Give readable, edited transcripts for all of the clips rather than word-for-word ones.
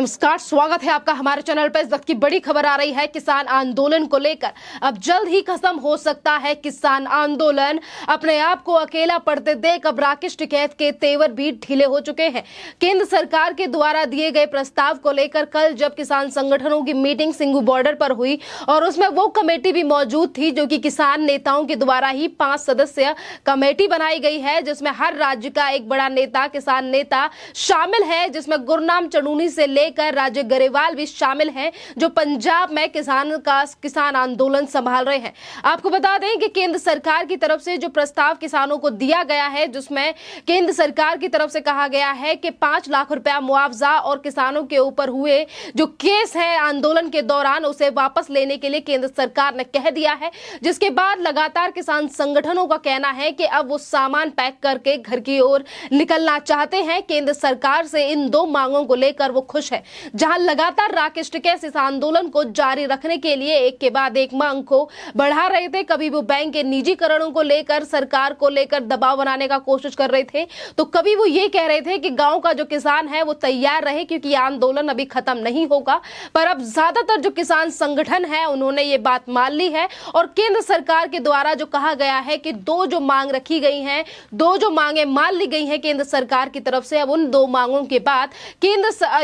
नमस्कार, स्वागत है आपका हमारे चैनल पर। इस वक्त की बड़ी खबर आ रही है किसान आंदोलन को लेकर। अब जल्द ही खत्म हो सकता है किसान आंदोलन। अपने आप को अकेला पड़ते देख अब राकेश टिकैत के तेवर भी ढीले हो चुके हैं। केंद्र सरकार के द्वारा दिए गए प्रस्ताव को लेकर कल जब किसान संगठनों की मीटिंग सिंघू बॉर्डर पर हुई और उसमें वो कमेटी भी मौजूद थी जो कि किसान नेताओं के द्वारा ही 5 सदस्य कमेटी बनाई गई है, जिसमें हर राज्य का एक बड़ा नेता, किसान नेता शामिल है, जिसमें गुरनाम चढ़ूनी से लेकर राजे गरेवाल भी शामिल हैं जो पंजाब में किसान आंदोलन संभाल रहे हैं। आपको बता दें कि केंद्र सरकार की तरफ से जो प्रस्ताव किसानों को दिया गया है, जिसमें केंद्र सरकार की तरफ से कहा गया है कि 5 लाख रुपया मुआवजा और किसानों के ऊपर हुए जो केस है आंदोलन के दौरान उसे वापस लेने के लिए केंद्र सरकार ने कह दिया है। जिसके बाद लगातार किसान संगठनों का कहना है कि अब वो सामान पैक करके घर की ओर निकलना चाहते हैं। केंद्र सरकार से इन 2 मांगों को लेकर वो खुश है। जहां लगातार राकेश टिकैत इस आंदोलन को जारी रखने के लिए एक के बाद एक मांग को बढ़ा रहे थे। कभी वो बैंक के निजीकरणों को लेकर, सरकार को लेकर दबाव बनाने का कोशिश कर रहे थे, तो कभी वो ये कह रहे थे कि गांव का जो किसान है वो तैयार रहे क्योंकि आंदोलन अभी खत्म नहीं होगा। पर अब ज्यादातर जो किसान संगठन है उन्होंने ये बात मान ली है और केंद्र सरकार के द्वारा जो कहा गया है कि 2 जो मांग रखी गई हैं, 2 जो मांगे मान ली गई हैं केंद्र सरकार की तरफ से, अब उन 2 मांगों के बाद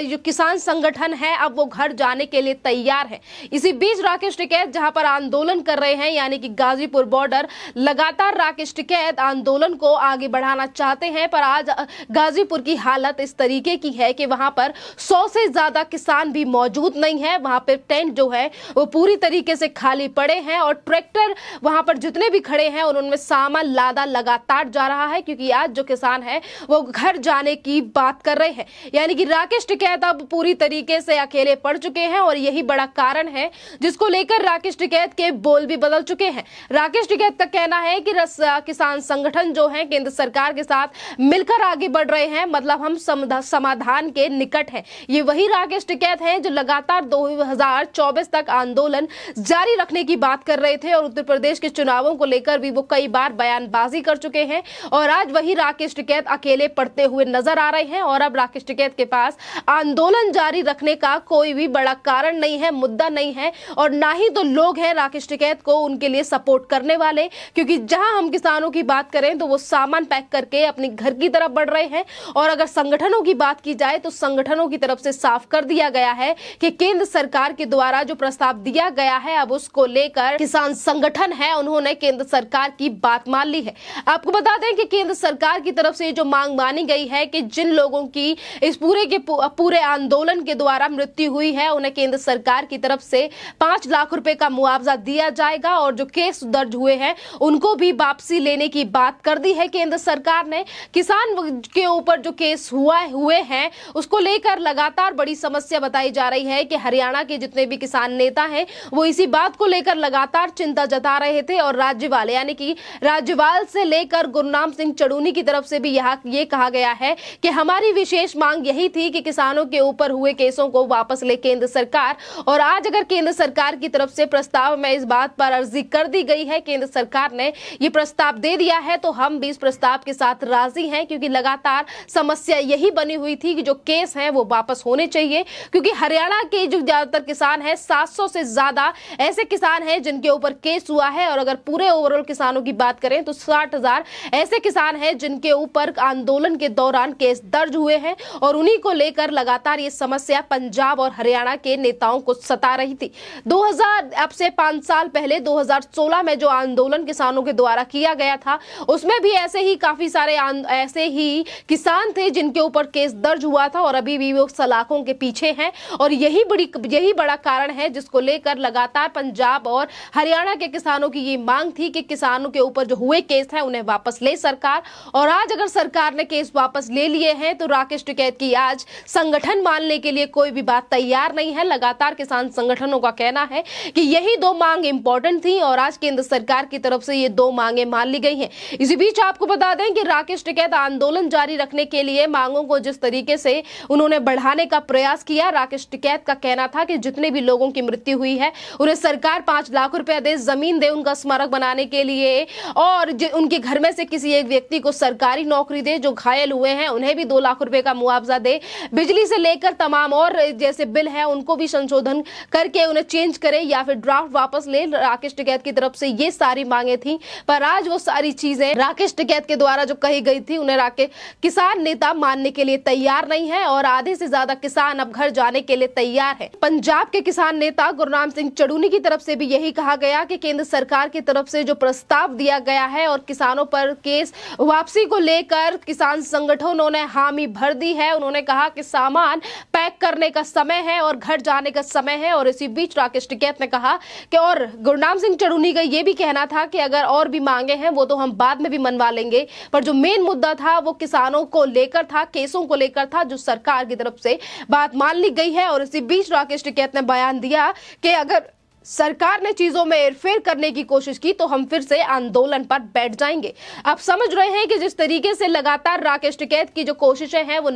जो किसान संगठन है अब वो घर जाने के लिए तैयार है। इसी बीच राकेश टिकैत जहां पर आंदोलन कर रहे हैं, यानी कि गाजीपुर बॉर्डर, लगातार राकेश टिकैत आंदोलन को आगे बढ़ाना चाहते हैं। पर आज गाजीपुर की हालत इस तरीके की है कि वहां पर 100 से ज्यादा किसान भी मौजूद नहीं है। वहां पर टेंट जो है वो पूरी तरीके से खाली पड़े हैं और ट्रैक्टर वहां पर जितने भी खड़े हैं उनमें सामान लादा लगातार जा रहा है, क्योंकि आज जो किसान है वो घर जाने की बात कर रहे हैं। यानी कि राकेश टिकैत अब पूरी तरीके से अकेले पड़ चुके हैं और यही बड़ा कारण है जिसको लेकर राकेश टिकैत के बोल भी बदल चुके हैं। राकेश टिकैत का कहना है कि किसान संगठन जो है केंद्र सरकार के साथ मिलकर आगे बढ़ रहे हैं, मतलब हम समाधान के निकट हैं। ये वही राकेश टिकैत हैं जो लगातार 2024 तक आंदोलन जारी रखने की बात कर रहे थे और उत्तर प्रदेश के चुनावों को लेकर भी वो कई बार बयानबाजी कर चुके हैं और आज वही राकेश टिकैत अकेले पड़ते हुए नजर आ रहे हैं। और अब राकेश टिकैत के पास आंदोलन जारी रखने का कोई भी बड़ा कारण नहीं है, मुद्दा नहीं है और ना ही तो लोग हैं राकेश टिकैत को उनके लिए सपोर्ट करने वाले, क्योंकि जहां हम किसानों की बात करें तो वो सामान पैक करके अपने घर की तरफ बढ़ रहे हैं। और अगर संगठनों की बात की जाए तो संगठनों की तरफ से साफ कर दिया गया है कि केंद्र सरकार के द्वारा जो प्रस्ताव दिया गया है अब उसको लेकर किसान संगठन है उन्होंने केंद्र सरकार की बात मान ली है। आपको बता दें कि केंद्र सरकार की तरफ से जो मांग मानी गई है कि जिन लोगों की इस पूरे आंदोलन के द्वारा मृत्यु हुई है उन्हें केंद्र सरकार की तरफ से 5 लाख रुपए का मुआवजा दिया जाएगा और जो केस दर्ज हुए हैं उनको भी वापसी लेने की बात कर दी है केंद्र सरकार ने। किसान के ऊपर जो केस हुए हैं उसको लेकर लगातार बड़ी समस्या बताई जा रही है कि हरियाणा के जितने भी किसान नेता हैं वो इसी बात को लेकर लगातार चिंता जता रहे थे और राज्यपाल यानी कि राज्यपाल से लेकर गुरनाम सिंह चढ़ूनी की तरफ से भी ये कहा गया है कि हमारी विशेष मांग यही थी कि किसानों के ऊपर हुए केसों को वापस ले केंद्र सरकार। और आज अगर केंद्र सरकार की तरफ से प्रस्ताव में इस बात पर अर्जी कर दी गई है, केंद्र सरकार ने ये प्रस्ताव दे दिया है, तो हम भी इस प्रस्ताव के साथ राजी हैं, क्योंकि लगातार समस्या यही बनी हुई थी कि जो केस हैं वो वापस होने चाहिए। क्योंकि हरियाणा के जो ज्यादातर किसान हैं 700 से ज्यादा ऐसे किसान हैं जिनके ऊपर केस हुआ है और अगर पूरे ओवरऑल किसानों की बात करें तो 60,000 ऐसे किसान हैं जिनके ऊपर आंदोलन के दौरान केस दर्ज हुए हैं और उन्हीं को लेकर लगातार ये समस्या पंजाब और हरियाणा के नेताओं को सता रही थी। 2000 अब से 5 साल पहले 2016 में जो आंदोलन किसानों के द्वारा किया गया था उसमें भी ऐसे ही काफी सारे ऐसे ही किसान थे जिनके ऊपर केस दर्ज हुआ था और अभी भी वो सलाखों के पीछे हैं और यही बड़ा कारण है जिसको लेकर लगातार पंजाब और हरियाणा के किसानों की ये मांग थी कि किसानों के ऊपर जो हुए केस हैं उन्हें वापस ले सरकार। और आज अगर सरकार ने केस वापस ले लिए हैं तो राकेश टिकैत की आज संगठन मानने के लिए कोई भी बात तैयार नहीं है। लगातार किसान संगठनों का कहना है कि यही 2 मांग इंपॉर्टेंट थी और आज केंद्र सरकार की तरफ से ये 2 मांगे मान ली गई हैं। इसी बीच आपको बता दें कि राकेश टिकैत आंदोलन जारी रखने के लिए मांगों को जिस तरीके से उन्होंने बढ़ाने का प्रयास किया, राकेश टिकैत का कहना था कि जितने भी लोगों की मृत्यु हुई है उन्हें सरकार 5 लाख रुपया दे, जमीन दे उनका स्मारक बनाने के लिए और उनके घर में से किसी एक व्यक्ति को सरकारी नौकरी दे, जो घायल हुए हैं उन्हें भी 2 लाख रुपए का मुआवजा दे, बिजली से लेकर तमाम और जैसे बिल है उनको भी संशोधन करके उन्हें चेंज करे या फिर ड्राफ्ट वापस ले। राकेश टिकैत की तरफ से ये सारी मांगे थी, पर आज वो सारी चीजें राकेश टिकैत के द्वारा जो कही गई थी उन्हें किसान नेता मानने के लिए तैयार नहीं है और आधे से ज्यादा किसान अब घर जाने के लिए तैयार है। पंजाब के किसान नेता गुरनाम सिंह चड़ूनी की तरफ से भी यही कहा गया कि केंद्र सरकार की तरफ से जो प्रस्ताव दिया गया है और किसानों पर केस वापसी को लेकर किसान संगठनों ने हामी भर दी है। उन्होंने कहा कि सामान पैक करने का समय है और घर जाने का समय है। और इसी बीच राकेश टिकैत ने कहा कि और गुरनाम सिंह चड़ूनी का यह भी कहना था कि अगर और भी मांगे हैं वो तो हम बाद में भी मनवा लेंगे, पर जो मेन मुद्दा था वो किसानों को लेकर था, केसों को लेकर था, जो सरकार की तरफ से बात मान ली गई है। और इसी बीच राकेश टिकैत ने बयान दिया कि अगर सरकार ने चीजों में हेरफेर करने की कोशिश की तो हम फिर से आंदोलन पर बैठ जाएंगे। आप समझ रहे हैं कि जिस तरीके से लगातार राकेश टिकैत की जो कोशिशें हैं वो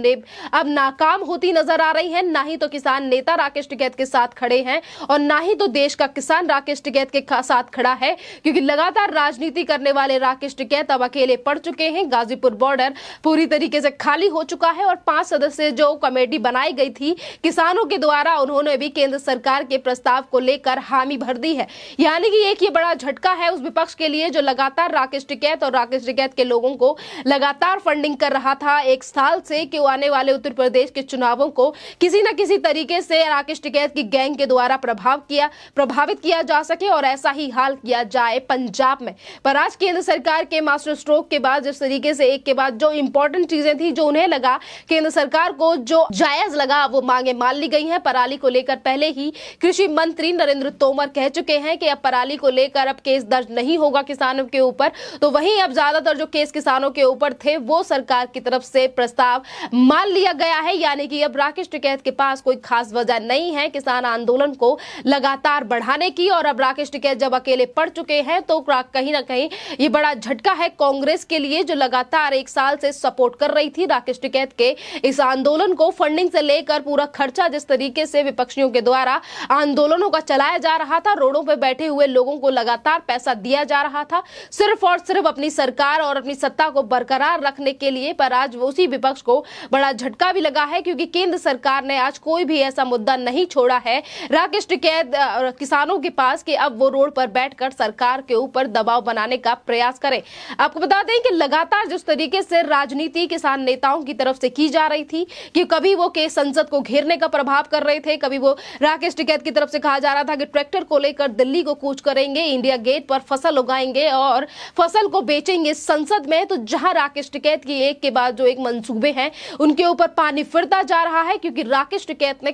अब नाकाम होती नजर आ रही हैं। ना ही तो किसान नेता राकेश टिकैत के साथ खड़े हैं और ना ही तो देश का किसान राकेश टिकैत के साथ खड़ा है, क्योंकि लगातार राजनीति करने वाले राकेश टिकैत अब अकेले पड़ चुके हैं। गाजीपुर बॉर्डर पूरी तरीके से खाली हो चुका है और 5 सदस्य जो कमेटी बनाई गई थी किसानों के द्वारा, उन्होंने भी केंद्र सरकार के प्रस्ताव को लेकर हामी भर दी है। यानी कि एक ये बड़ा झटका है उस विपक्ष के लिए जो लगातार राकेश टिकैत और राकेश टिकैत के लोगों को लगातार फंडिंग कर रहा था 1 साल से कि आने वाले उत्तर प्रदेश के चुनावों को किसी न किसी तरीके से राकेश टिकैत की गैंग के द्वारा प्रभावित किया जा सके और ऐसा ही हाल किया जाए पंजाब में। पर आज केंद्र सरकार के मास्टर स्ट्रोक के बाद जिस तरीके से एक के बाद जो इंपॉर्टेंट चीजें थी, जो उन्हें लगा केंद्र सरकार को जो जायज लगा, वो मांगे मान ली गई हैं। पराली को लेकर पहले ही कृषि मंत्री नरेंद्र तोमर कह चुके हैं कि अब पराली को लेकर अब केस दर्ज नहीं होगा किसानों के ऊपर। तो वहीं अब ज्यादातर जो केस किसानों के ऊपर थे वो सरकार की तरफ से प्रस्ताव मान लिया गया है। यानी कि अब राकेश टिकैत के पास कोई खास वजह नहीं है किसान आंदोलन को लगातार बढ़ाने की। और अब राकेश टिकैत जब अकेले पड़ चुके हैं तो कहीं ना कहीं ये बड़ा झटका है कांग्रेस के लिए, जो लगातार 1 साल से सपोर्ट कर रही थी राकेश टिकैत के इस आंदोलन को। फंडिंग से लेकर पूरा खर्चा जिस तरीके से विपक्षियों के द्वारा आंदोलनों का चलाया जा रहा था, रोडों पे बैठे हुए लोगों को लगातार पैसा दिया जा रहा था सिर्फ और सिर्फ अपनी सरकार और अपनी सत्ता को बरकरार रखने के लिए। पर आज उसी विपक्ष को बड़ा झटका भी लगा है, क्योंकि केंद्र सरकार ने आज कोई भी ऐसा मुद्दा नहीं छोड़ा है राकेश टिकैत किसानों के पास कि अब वो रोड पर बैठकर सरकार के ऊपर दबाव बनाने का प्रयास करें। आपको बता दें कि लगातार जिस तरीके से राजनीति किसान नेताओं की तरफ से की जा रही थी कि कभी वो केस संसद को घेरने का प्रभाव कर रहे थे, कभी वो राकेश टिकैत की तरफ से कहा जा रहा था कि ट्रैक्टर को लेकर दिल्ली को कूच करेंगे, इंडिया गेट पर फसल उगाएंगे और फसल को बेचेंगे संसद में। तो जहां राकेश टिकैत की एक के बाद जो एक मंसूबे हैं उनके ऊपर पानी फिरता जा रहा है, क्योंकि राकेश टिकैत ने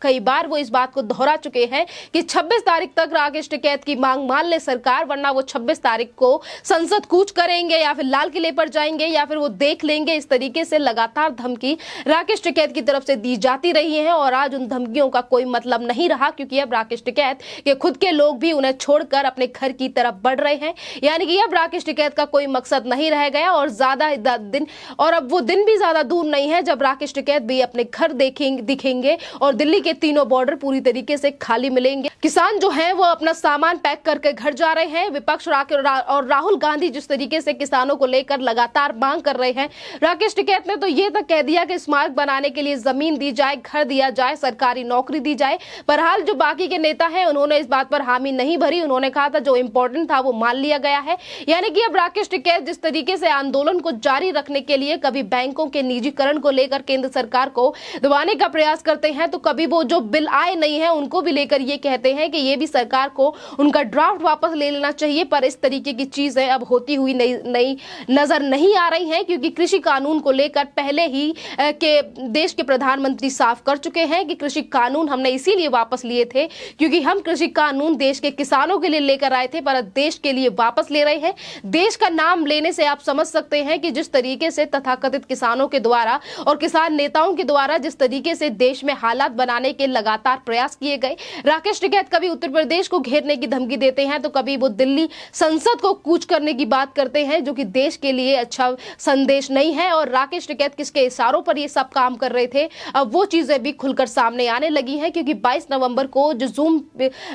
कई बार वो इस बात को दोहरा चुके हैं कि 26 तारीख तक राकेश टिकैत की मांग मान ले सरकार, वरना वो 26 तारीख को संसद कूच करेंगे या फिर लाल किले पर जाएंगे या फिर वो देख लेंगे। इस तरीके से लगातार धमकी राकेश टिकैत की तरफ से दी जाती रही है और आज उन धमकियों का कोई मतलब नहीं रहा, क्योंकि अब राकेश टिकैत के खुद के लोग भी उन्हें छोड़कर अपने घर की तरफ बढ़ रहे हैं। यानी कि अब राकेश टिकैत का कोई मकसद नहीं रह गया और अब वो दिन भी ज्यादा दूर नहीं है जब राकेश टिकैत भी अपने घर दिखेंगे और दिल्ली के तीनों बॉर्डर पूरी तरीके से खाली मिलेंगे। किसान जो हैं वो अपना सामान पैक करके घर जा रहे हैं। विपक्ष और राहुल गांधी जिस तरीके से किसानों को लेकर लगातार मांग कर रहे हैं, राकेश टिकैत ने तो ये तक कह दिया कि स्मारक बनाने के लिए जमीन दी जाए, घर दिया जाए, सरकारी नौकरी दी जाए। पर हाल जो बाकी के नेता हैं उन्होंने इस बात पर हामी नहीं भरी। उन्होंने कहा था जो इंपॉर्टेंट था वो मान लिया गया है। यानी कि अब राकेश टिकैत जिस तरीके से आंदोलन को जारी रखने के लिए कभी बैंकों के निजीकरण को लेकर केंद्र सरकार को दबाने का प्रयास करते हैं, तो कभी वो जो बिल आए नहीं है उनको भी लेकर ये कहते हैं कि ये भी सरकार को उनका ड्राफ्ट वापस ले लेना चाहिए। पर इस तरीके की चीजें अब होती हुई नई नजर नहीं आ रही हैं, क्योंकि कृषि कानून को लेकर पहले ही के देश के प्रधानमंत्री साफ कर चुके हैं कि कृषि कानून हमने इसीलिए वापस लिए थे क्योंकि हम कृषि कानून देश के किसानों के लिए लेकर आए थे, पर देश के लिए वापस ले रहे हैं। देश का नाम लेने से आप समझ सकते हैं कि जिस तरीके से तथाकथित किसानों के द्वारा और किसान नेताओं के द्वारा जिस तरीके से देश में हालात बनाने के लगातार प्रयास किए गए। राकेश टिकैत कभी उत्तर प्रदेश को घेरने की धमकी देते हैं तो कभी वो दिल्ली संसद को कूच करने की बात करते हैं, जो कि देश के लिए अच्छा संदेश नहीं है। और राकेश टिकैत किसके इशारों पर ये सब काम कर रहे थे, अब वो चीजें भी खुलकर सामने आने लगी हैं, क्योंकि 22 नवंबर को जो जूम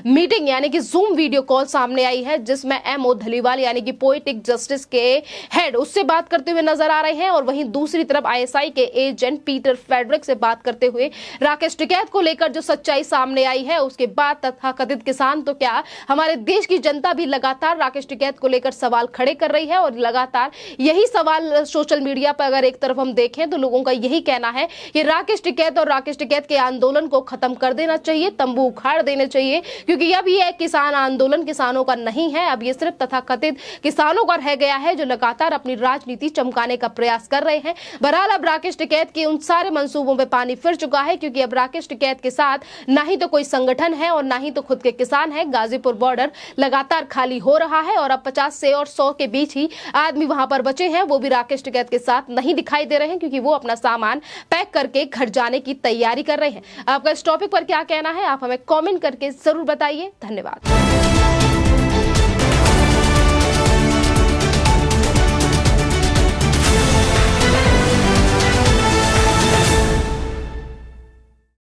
मीटिंग यानी कि जूम वीडियो कॉल सामने आई है, जिसमें एमओ धलीवाल यानी कि पोएटिक जस्टिस के हेड उससे बात करते हुए नजर आ रहे हैं और वहीं दूसरी तरफ आईएसआई के एजेंट पीटर फेडरिक से बात करते हुए राकेश टिकैत को लेकर जो सच्चाई सामने आई है उसके बाद तथाकथित किसान तो क्या हमारे देश की जनता भी लगातार राकेश टिकैत को लेकर सवाल खड़े कर रही है और लगातार यही सवाल सोशल मीडिया पर अगर एक तरफ हम देखें तो लोगों का यही कहना है कि राकेश टिकैत और राकेश टिकैत के आंदोलन को खत्म कर देना चाहिए, तंबू उखाड़ देने चाहिए, क्योंकि अब यह किसान आंदोलन किसानों का नहीं है। अब ये सिर्फ तथाकथित किसानों का रह गया है जो लगातार अपनी राजनीति चमकाने का प्रयास कर रहे हैं। बहरहाल अब राकेश टिकैत के उन सारे मंसूबों में पानी फिर चुका है, क्योंकि अब राकेश टिकैत के साथ ना ही तो कोई संगठन है और ना ही तो खुद के किसान है। गाजीपुर बॉर्डर लगातार खाली हो रहा है और अब 50 से और 100 के बीच ही आदमी वहां पर बचे हैं, वो भी राकेश टिकैत के साथ नहीं दिखाई दे रहे हैं, क्योंकि वो अपना सामान पैक करके घर जाने की तैयारी कर रहे हैं। आपका इस टॉपिक पर क्या कहना है, आप हमें कमेंट करके जरूर बताइए। धन्यवाद।